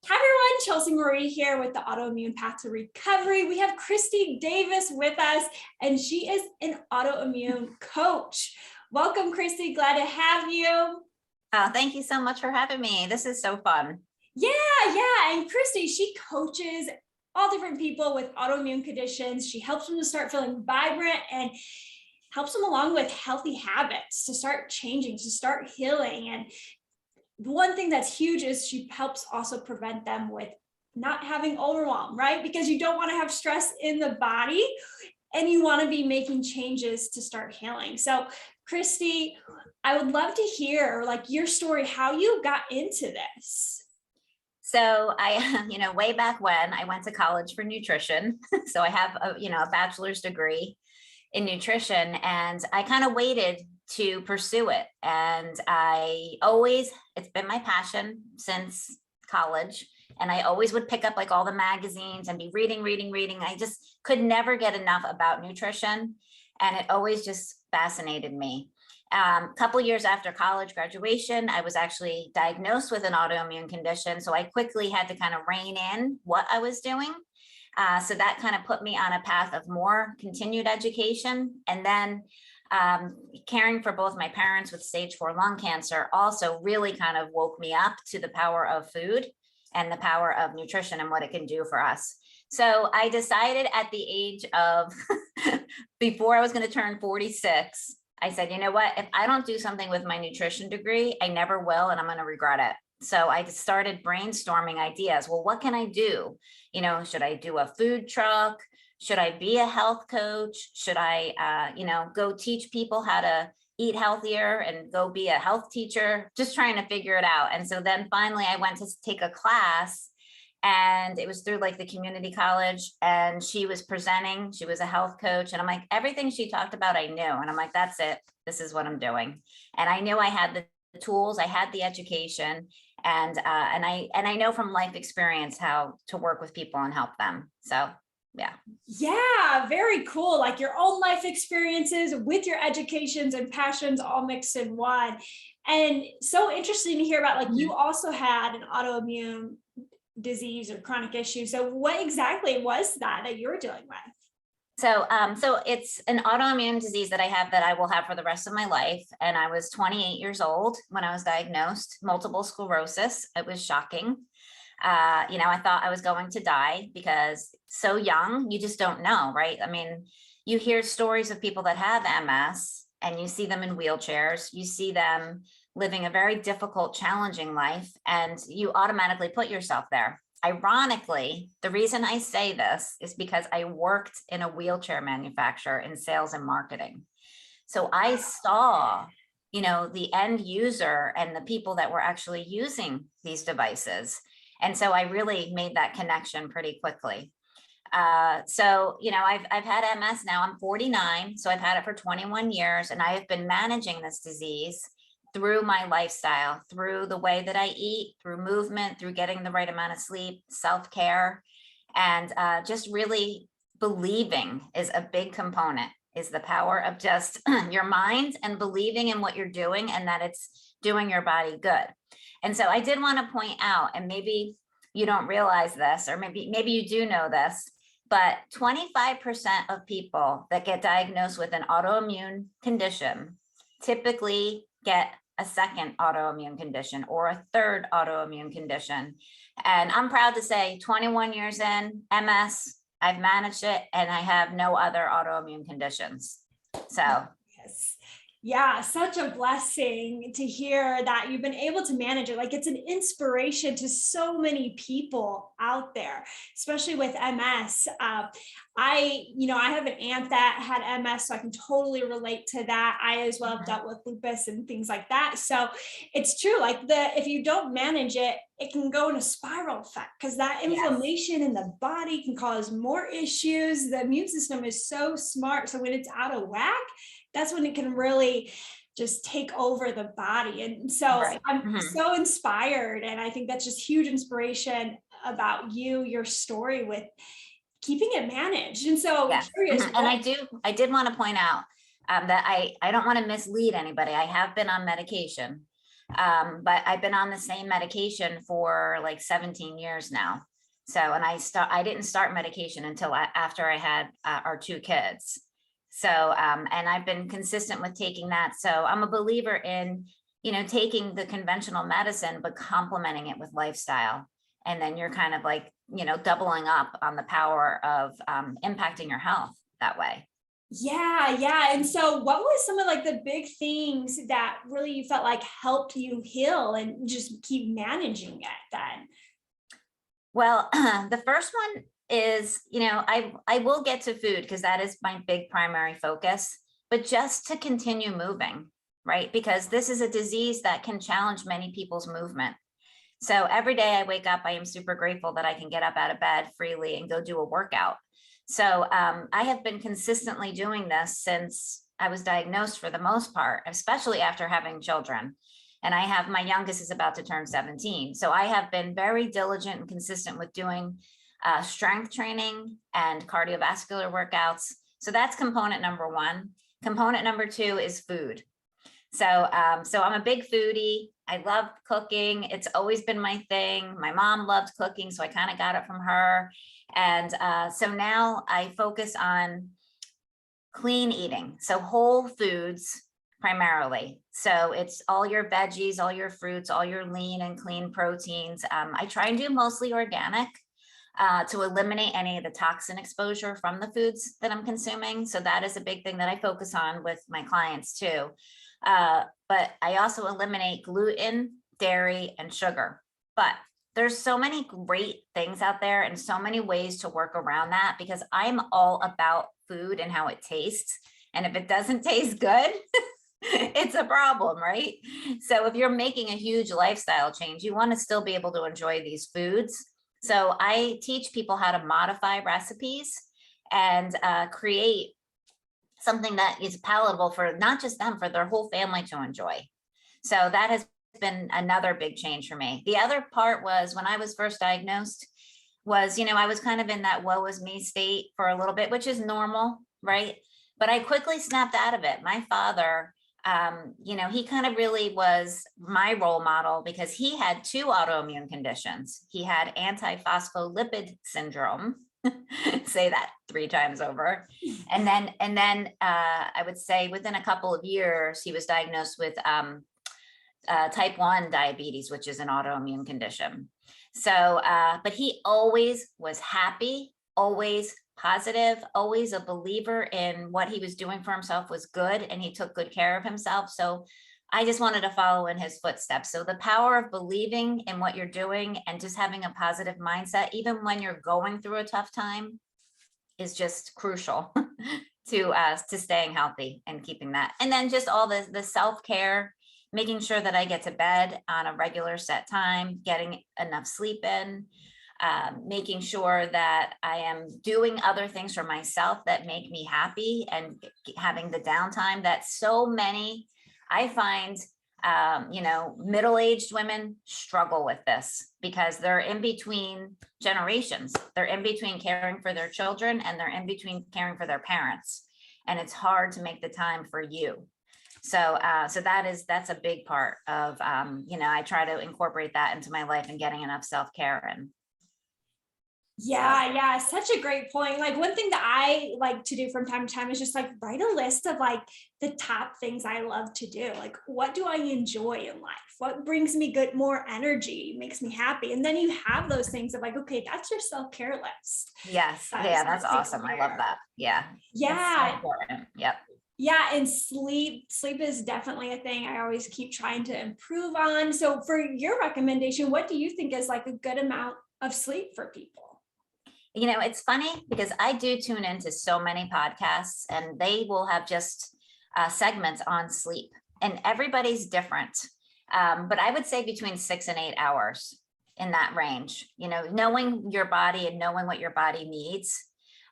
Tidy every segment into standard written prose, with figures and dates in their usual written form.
Hi everyone, Chelsea Marie here with the Autoimmune Path to Recovery. We have Christi Davis with us, and she is an autoimmune coach. Welcome, Christi. Glad to have you. Oh, thank you so much for having me. This is so fun. Yeah. And Christi, she coaches all different people with autoimmune conditions. She helps them to start feeling vibrant and helps them along with healthy habits to start changing, to start healing. And one thing that's huge is she helps also prevent them with not having overwhelm, right? Because you don't want to have stress in the body and you want to be making changes to start healing. So Christi, I would love to hear like your story, how you got into this. So I, way back when I went to college for nutrition. So I have a bachelor's degree in nutrition, and I kind of waited to pursue it. And it's been my passion since college. And I always would pick up like all the magazines and be reading. I just could never get enough about nutrition. And it always just fascinated me. A couple years after college graduation, I was actually diagnosed with an autoimmune condition. So I quickly had to kind of rein in what I was doing. So that kind of put me on a path of more continued education. And then caring for both my parents with stage 4 lung cancer also really kind of woke me up to the power of food and the power of nutrition and what it can do for us. So I decided at the age of, before I was going to turn 46, I said, you know what, if I don't do something with my nutrition degree, I never will, and I'm going to regret it. So I just started brainstorming ideas. Well, what can I do? Should I do a food truck? Should I be a health coach? Should I, go teach people how to eat healthier and go be a health teacher? Just trying to figure it out. And so then finally I went to take a class, and it was through like the community college, and she was presenting, she was a health coach. And I'm like, everything she talked about, I knew. And I'm like, that's it. This is what I'm doing. And I knew I had the tools, I had the education, and I know from life experience how to work with people and help them. So Yeah, very cool. Like your own life experiences with your educations and passions all mixed in one. And so interesting to hear about like you also had an autoimmune disease or chronic issue. So what exactly was that you were dealing with? So it's an autoimmune disease that I have that I will have for the rest of my life. And I was 28 years old when I was diagnosed, multiple sclerosis. It was shocking. I thought I was going to die because so young, you just don't know, right? I mean, you hear stories of people that have MS and you see them in wheelchairs, you see them living a very difficult, challenging life, and you automatically put yourself there. Ironically, the reason I say this is because I worked in a wheelchair manufacturer in sales and marketing. So I saw, the end user and the people that were actually using these devices. And so I really made that connection pretty quickly. I've had MS now. I'm 49, so I've had it for 21 years, and I have been managing this disease through my lifestyle, through the way that I eat, through movement, through getting the right amount of sleep, self-care, and just really believing is a big component, is the power of just your mind and believing in what you're doing and that it's doing your body good. And so I did want to point out, and maybe you don't realize this, or maybe you do know this, but 25% of people that get diagnosed with an autoimmune condition typically get a second autoimmune condition or a third autoimmune condition. And I'm proud to say 21 years in, MS, I've managed it, and I have no other autoimmune conditions. So yes. Yeah, such a blessing to hear that you've been able to manage it. Like it's an inspiration to so many people out there, especially with MS. I have an aunt that had MS, so I can totally relate to that. I as well have dealt with lupus and things like that. So it's true, like if you don't manage it, it can go in a spiral effect because that inflammation in the body can cause more issues. The immune system is so smart. So when it's out of whack, that's when it can really just take over the body. And so I'm so inspired. And I think that's just huge inspiration about your story with keeping it managed. And so curious. And I did want to point out that I don't want to mislead anybody. I have been on medication. But I've been on the same medication for like 17 years now. So, and I didn't start medication until after I had our 2 kids. So, and I've been consistent with taking that. So I'm a believer in, taking the conventional medicine, but complementing it with lifestyle. And then you're kind of like, doubling up on the power of impacting your health that way. Yeah. And so what was some of like the big things that really you felt like helped you heal and just keep managing it then? Well, the first one is, I will get to food because that is my big primary focus, but just to continue moving, right? Because this is a disease that can challenge many people's movement. So every day I wake up, I am super grateful that I can get up out of bed freely and go do a workout. So I have been consistently doing this since I was diagnosed for the most part, especially after having children. And my youngest is about to turn 17. So I have been very diligent and consistent with doing strength training and cardiovascular workouts. So that's component number 1. Component number 2 is food. So I'm a big foodie. I love cooking. It's always been my thing. My mom loved cooking, so I kind of got it from her. And so now I focus on clean eating. So whole foods primarily. So it's all your veggies, all your fruits, all your lean and clean proteins. I try and do mostly organic to eliminate any of the toxin exposure from the foods that I'm consuming. So that is a big thing that I focus on with my clients too. But I also eliminate gluten, dairy, and sugar. But there's so many great things out there and so many ways to work around that, because I'm all about food and how it tastes. And if it doesn't taste good, it's a problem, right? So if you're making a huge lifestyle change, you want to still be able to enjoy these foods. So I teach people how to modify recipes and create something that is palatable for not just them, for their whole family to enjoy. So that has been another big change for me. The other part was when I was first diagnosed was, I was kind of in that woe is me state for a little bit, which is normal, right? But I quickly snapped out of it. My father, he kind of really was my role model because he had 2 autoimmune conditions. He had antiphospholipid syndrome, say that 3 times over. And then I would say within a couple of years, he was diagnosed with type 1 diabetes, which is an autoimmune condition. So, but he always was happy, always positive, always a believer in what he was doing for himself was good, and he took good care of himself. So I just wanted to follow in his footsteps. So the power of believing in what you're doing and just having a positive mindset, even when you're going through a tough time, is just crucial to staying healthy and keeping that. And then just all the self-care, making sure that I get to bed on a regular set time, getting enough sleep in, making sure that I am doing other things for myself that make me happy, and having the downtime that so many, I find, middle-aged women struggle with this because they're in between generations. They're in between caring for their children and they're in between caring for their parents. And it's hard to make the time for you. So that's a big part of, I try to incorporate that into my life and getting enough self-care in. Yeah, such a great point. Like one thing that I like to do from time to time is just like write a list of like the top things I love to do. Like what do I enjoy in life? What brings me more energy, makes me happy? And then you have those things of like, okay, that's your self-care list. Yes. Yeah, that's awesome. I love that. Yeah. Yeah. So important. Yep. Yeah, and sleep is definitely a thing I always keep trying to improve on. So for your recommendation, what do you think is like a good amount of sleep for people? It's funny because I do tune into so many podcasts and they will have just segments on sleep, and everybody's different. But I would say between 6 and 8 hours, in that range, knowing your body and knowing what your body needs.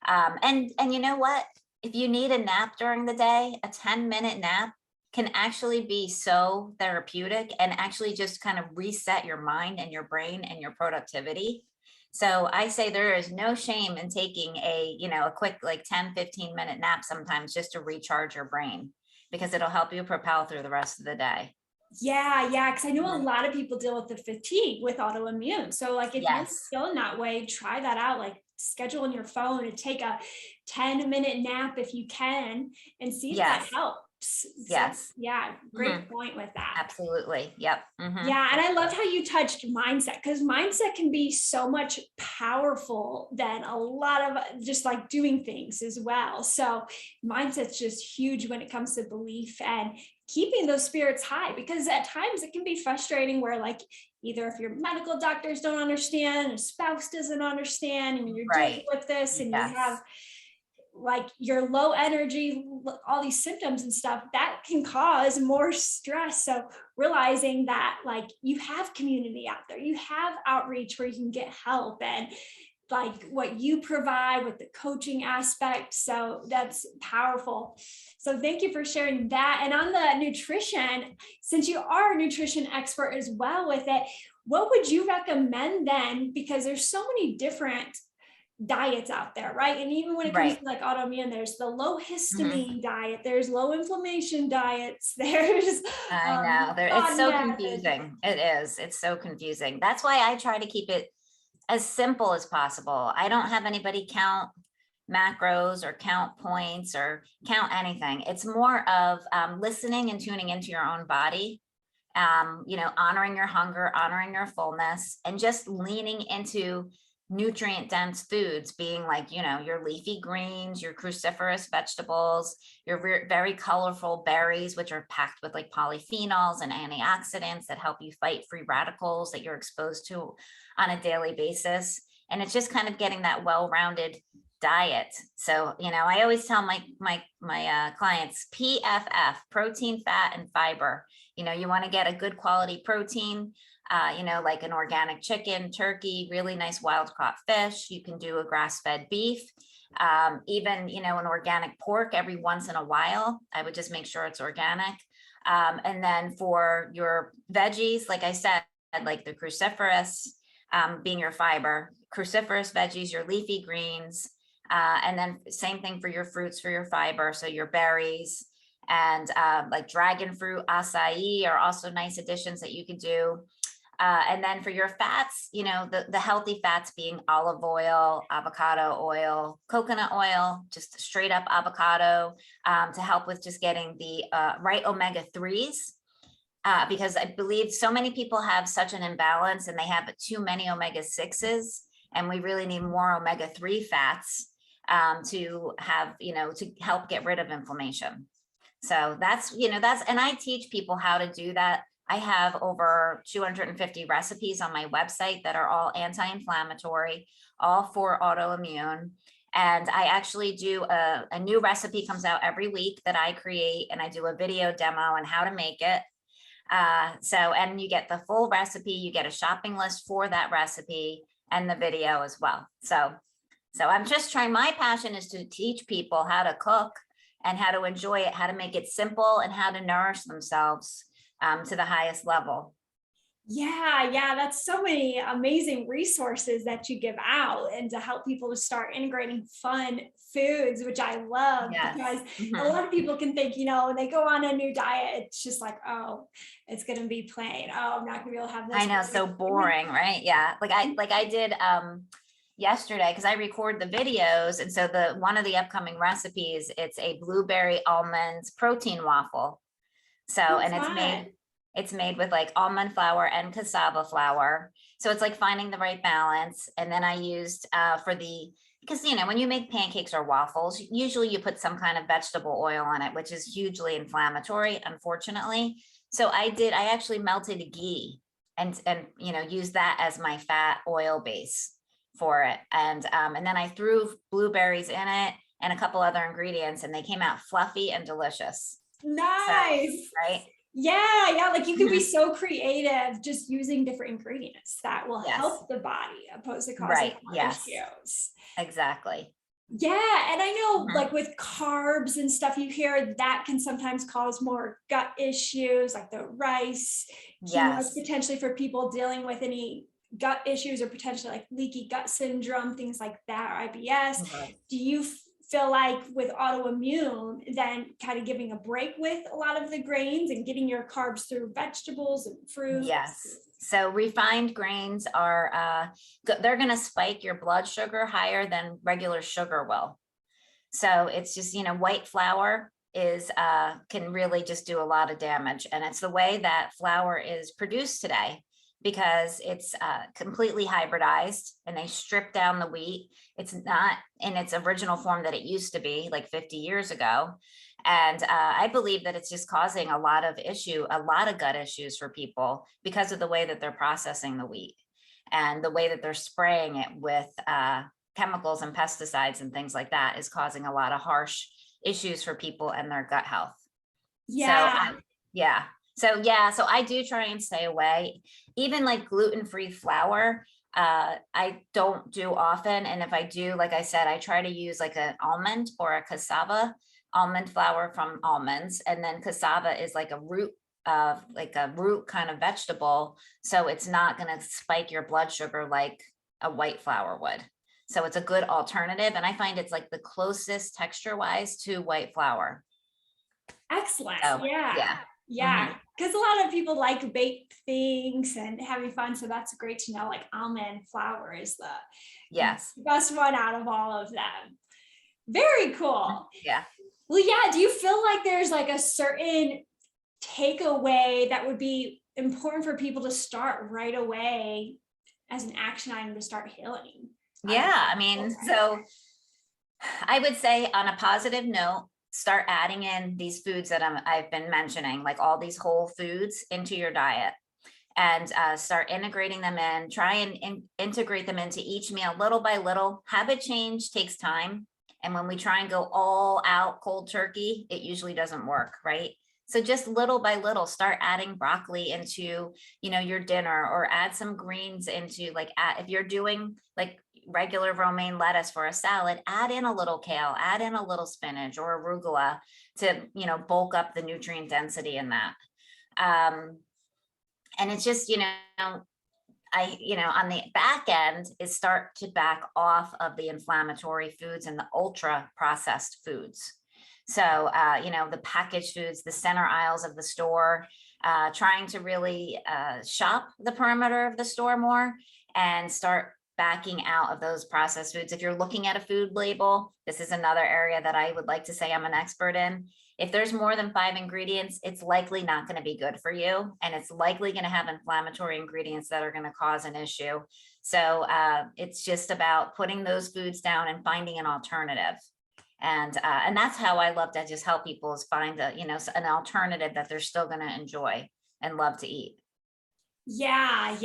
And you know what? If you need a nap during the day, a 10-minute nap can actually be so therapeutic and actually just kind of reset your mind and your brain and your productivity. So I say there is no shame in taking a quick like 10-15-minute nap sometimes just to recharge your brain, because it'll help you propel through the rest of the day. Yeah, yeah, because I know a lot of people deal with the fatigue with autoimmune. So like if you're Yes. feeling that way, try that out. Like schedule on your phone and take a 10-minute nap if you can and see if that Yes. helps. So Yes. yeah, Mhm. great point with that. Absolutely. Yep. Yeah, and For I loved sure. how you touched mindset because mindset can be so much powerful than a lot of just like doing things as well. So mindset's just huge when it comes to belief and keeping those spirits high because at times it can be frustrating where like either if your medical doctors don't understand, a spouse doesn't understand, and you're dealing Right. with this and you Yes. have like your low energy, all these symptoms and stuff that can cause more stress. So realizing that like you have community out there, you have outreach where you can get help and like what you provide with the coaching aspect. So that's powerful. So thank you for sharing that. And on the nutrition, since you are a nutrition expert as well with it, what would you recommend then? Because there's so many different diets out there, right? And even when it comes Right. to like autoimmune, there's the low Mhm. histamine diet, there's low inflammation diets, there's I know. It's so FODMAP. confusing. It is. It's so confusing. That's why I try to keep it as simple as possible. I don't have anybody count macros or count points or count anything. It's more of listening and tuning into your own body, honoring your hunger, honoring your fullness, and just leaning into nutrient dense foods being like, your leafy greens, your cruciferous vegetables, your very colorful berries, which are packed with like polyphenols and antioxidants that help you fight free radicals that you're exposed to on a daily basis. And it's just kind of getting that well-rounded diet. So, I always tell my clients PFF, protein, fat, and fiber. You want to get a good quality protein, like an organic chicken, turkey, really nice wild caught fish. You can do a grass-fed beef, even, an organic pork every once in a while. I would just make sure it's organic. And then for your veggies, like I said, like the cruciferous, being your fiber, cruciferous veggies, your leafy greens, and then same thing for your fruits, for your fiber. So your berries and like dragon fruit, acai are also nice additions that you can do. And then for your fats, the healthy fats being olive oil, avocado oil, coconut oil, just straight up avocado, to help with just getting the right omega-3s. Because I believe so many people have such an imbalance and they have too many omega-6s, and we really need more omega-3 fats to have, to help get rid of inflammation. So and I teach people how to do that. I have over 250 recipes on my website that are all anti-inflammatory, all for autoimmune. And I actually do a new recipe comes out every week that I create, and I do a video demo on how to make it. And you get the full recipe, you get a shopping list for that recipe and the video as well. So I'm just trying, my passion is to teach people how to cook and how to enjoy it, how to make it simple, and how to nourish themselves to the highest level. Yeah, yeah, that's so many amazing resources that you give out and to help people to start integrating fun foods, which I love Yes. because a Mhm. lot of people can think, when they go on a new diet, it's just like, oh, it's going to be plain. Oh, I'm not going to be able to have I this. know, so boring, right? Yeah. Like I did yesterday, because I record the videos. And so one of the upcoming recipes, it's a blueberry almonds protein waffle. So, Oh, and fun. it's made with like almond flour and cassava flour. So it's like finding the right balance. And then I used because when you make pancakes or waffles, usually you put some kind of vegetable oil on it, which is hugely inflammatory, unfortunately. So I actually melted ghee and use that as my fat oil base for it. And then I threw blueberries in it and a couple other ingredients, and they came out fluffy and delicious. So, Nice. right. Yeah, yeah. Like you can be Mhm. so creative just using different ingredients that will Yes. help the body opposed to causing Right. more Yes. issues. Exactly. Yeah, and I know Mhm. like with carbs and stuff, you hear that can sometimes cause more gut issues, like the rice, quinoa is Yes. potentially for people dealing with any gut issues or potentially like leaky gut syndrome, things like that, or IBS. Right. Do you feel like with autoimmune, then kind of giving a break with a lot of the grains and getting your carbs through vegetables and fruits? Yes. So refined grains are, they're going to spike your blood sugar higher than regular sugar will. So it's just, white flour is, can really just do a lot of damage. And it's the way that flour is produced today, because it's completely hybridized and they strip down the wheat. It's not in its original form that it used to be like 50 years ago. And I believe that it's just causing a lot of gut issues for people because of the way that they're processing the wheat and the way that they're spraying it with chemicals and pesticides and things like that is causing a lot of harsh issues for people and their gut health. Yeah. So I do try and stay away. Even like gluten-free flour, I don't do often. And if I do, like I said, I try to use like an almond or a cassava almond flour from almonds. And then cassava is like a root kind of vegetable. So it's not going to spike your blood sugar like a white flour would. So it's a good alternative. And I find it's like the closest texture wise to white flour. Excellent. So, Yeah. Because a lot of people like baked things and having fun. So that's great to know. Like almond flour is the best one out of all of them. Very cool. Yeah. Well, yeah. Do you feel like there's like a certain takeaway that would be important for people to start right away as an action item to start healing? Yeah. I mean, so I would say on a positive note, start adding in these foods that I've been mentioning, like all these whole foods into your diet, and start integrating them in, try and integrate them into each meal little by little. Habit change takes time. And when we try and go all out cold turkey, it usually doesn't work, right? So just little by little, start adding broccoli into, your dinner, or add some greens into if you're doing like regular romaine lettuce for a salad, add in a little kale, add in a little spinach or arugula to, bulk up the nutrient density in that. And it's just, on the back end is start to back off of the inflammatory foods and the ultra processed foods. So, the packaged foods, the center aisles of the store, trying to really shop the perimeter of the store more and start backing out of those processed foods. If you're looking at a food label, this is another area that I would like to say I'm an expert in. If there's more than 5 ingredients, it's likely not going to be good for you. And it's likely going to have inflammatory ingredients that are going to cause an issue. So it's just about putting those foods down and finding an alternative. And that's how I love to just help people, is find an alternative that they're still going to enjoy and love to eat. Yeah,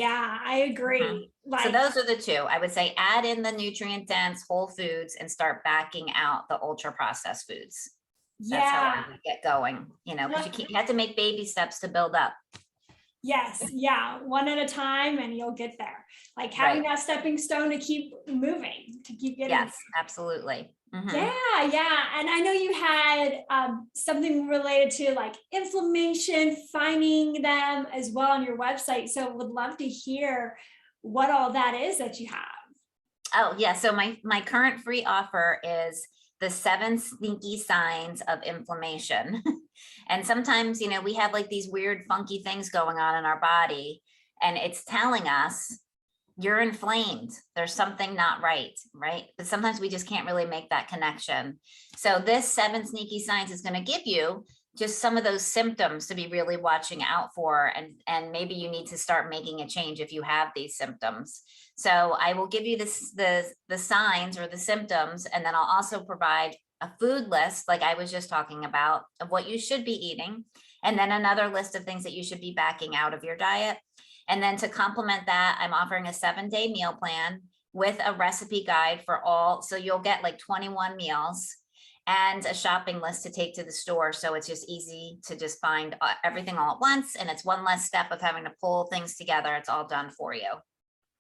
I agree. So those are the two. I would say add in the nutrient dense whole foods and start backing out the ultra processed foods. That's how I would get going, because you have to make baby steps to build up. Yes. Yeah. One at a time and you'll get there. Like having that stepping stone to keep moving, to keep getting. Yes, absolutely. Mm-hmm. Yeah. And I know you had something related to like inflammation, finding them as well on your website. So would love to hear what all that is that you have. Oh yeah. So my current free offer is the 7 sneaky signs of inflammation. And sometimes, we have like these weird, funky things going on in our body, and it's telling us you're inflamed. There's something not right? But sometimes we just can't really make that connection. So this 7 sneaky signs is going to give you just some of those symptoms to be really watching out for. And maybe you need to start making a change if you have these symptoms. So I will give you the signs or the symptoms, and then I'll also provide a food list, like I was just talking about, of what you should be eating, and then another list of things that you should be backing out of your diet. And then to complement that, I'm offering a 7-day meal plan with a recipe guide for all. So you'll get like 21 meals and a shopping list to take to the store. So it's just easy to just find everything all at once. And it's one less step of having to pull things together. It's all done for you.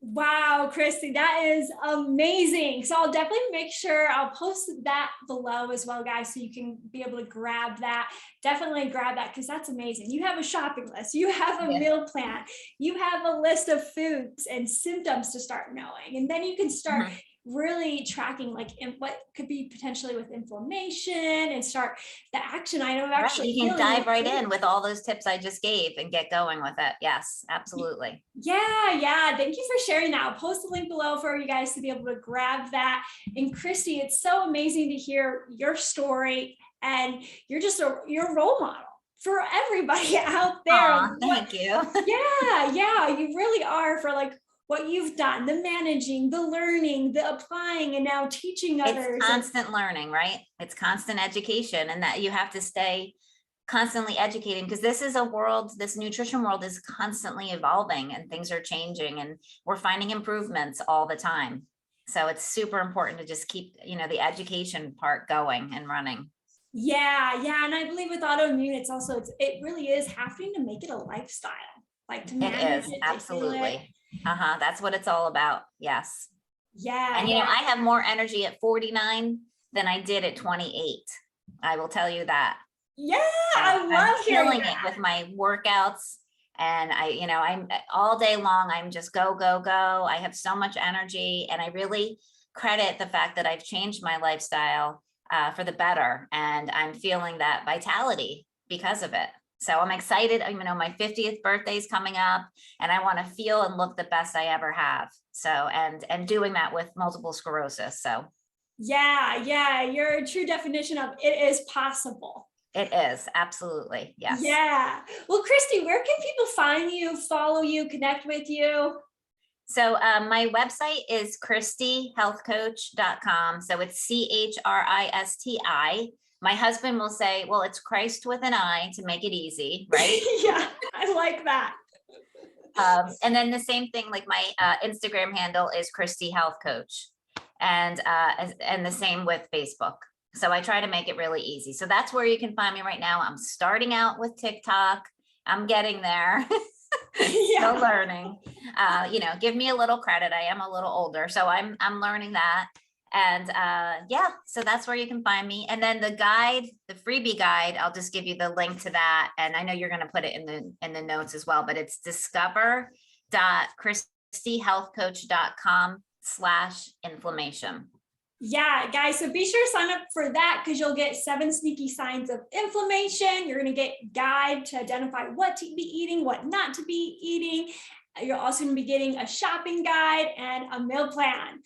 Wow, Christi, that is amazing. So I'll definitely make sure I'll post that below as well, guys, so you can be able to grab that. Definitely grab that, because that's amazing. You have a shopping list, you have a meal plan, you have a list of foods and symptoms to start knowing, and then you can start really tracking like what could be potentially with inflammation and start the action item of Right, actually you can feeling dive right good. in with all those tips I just gave and get going with it. Yes, absolutely. Yeah. Thank you for sharing that. I'll post the link below for you guys to be able to grab that. And Christy, it's so amazing to hear your story, and you're just you're a role model for everybody out there. Aw, thank you. Yeah, you really are, for like what you've done, the managing, the learning, the applying, and now teaching others. It's constant learning, right? It's constant education, and that you have to stay constantly educating, because this is a world, this nutrition world is constantly evolving and things are changing and we're finding improvements all the time. So it's super important to just keep, the education part going and running. Yeah. And I believe with autoimmune, it's also, it really is having to make it a lifestyle, like to It manage is, it, to heal it. absolutely. That's what it's all about. Yes. Yeah. And I have more energy at 49 than I did at 28. I will tell you that. Yeah, I'm I love hearing killing it with my workouts, and I'm all day long. I'm just go. I have so much energy, and I really credit the fact that I've changed my lifestyle for the better, and I'm feeling that vitality because of it. So I'm excited. My 50th birthday is coming up, and I want to feel and look the best I ever have. So, and doing that with multiple sclerosis. So Yeah, you're a true definition of it is possible. it is, absolutely. Yes. Yeah. Well, Christy, where can people find you, follow you, connect with you? So my website is christihealthcoach.com. So it's CHRISTI. My husband will say, well, it's Christ with an I to make it easy, right? Yeah, I like that. And then the same thing, like my Instagram handle is Christi Health Coach, and the same with Facebook. So I try to make it really easy. So that's where you can find me right now. I'm starting out with TikTok. I'm getting there. Still learning. Give me a little credit. I am a little older, so I'm learning that. And so that's where you can find me. And then the guide, the freebie guide, I'll just give you the link to that. And I know you're going to put it in the notes as well, but it's discover.christihealthcoach.com/inflammation. Yeah, guys, so be sure to sign up for that, because you'll get 7 sneaky signs of inflammation. You're going to get a guide to identify what to be eating, what not to be eating. You're also going to be getting a shopping guide and a meal plan.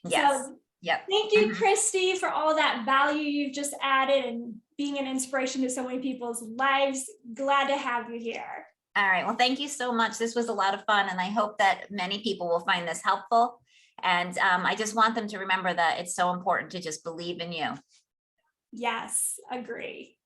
Yes. So yep. Thank you, Christy, for all that value you've just added and being an inspiration to so many people's lives. Glad to have you here. All right. Well, thank you so much. This was a lot of fun, and I hope that many people will find this helpful. And I just want them to remember that it's so important to just believe in you. Yes, agree.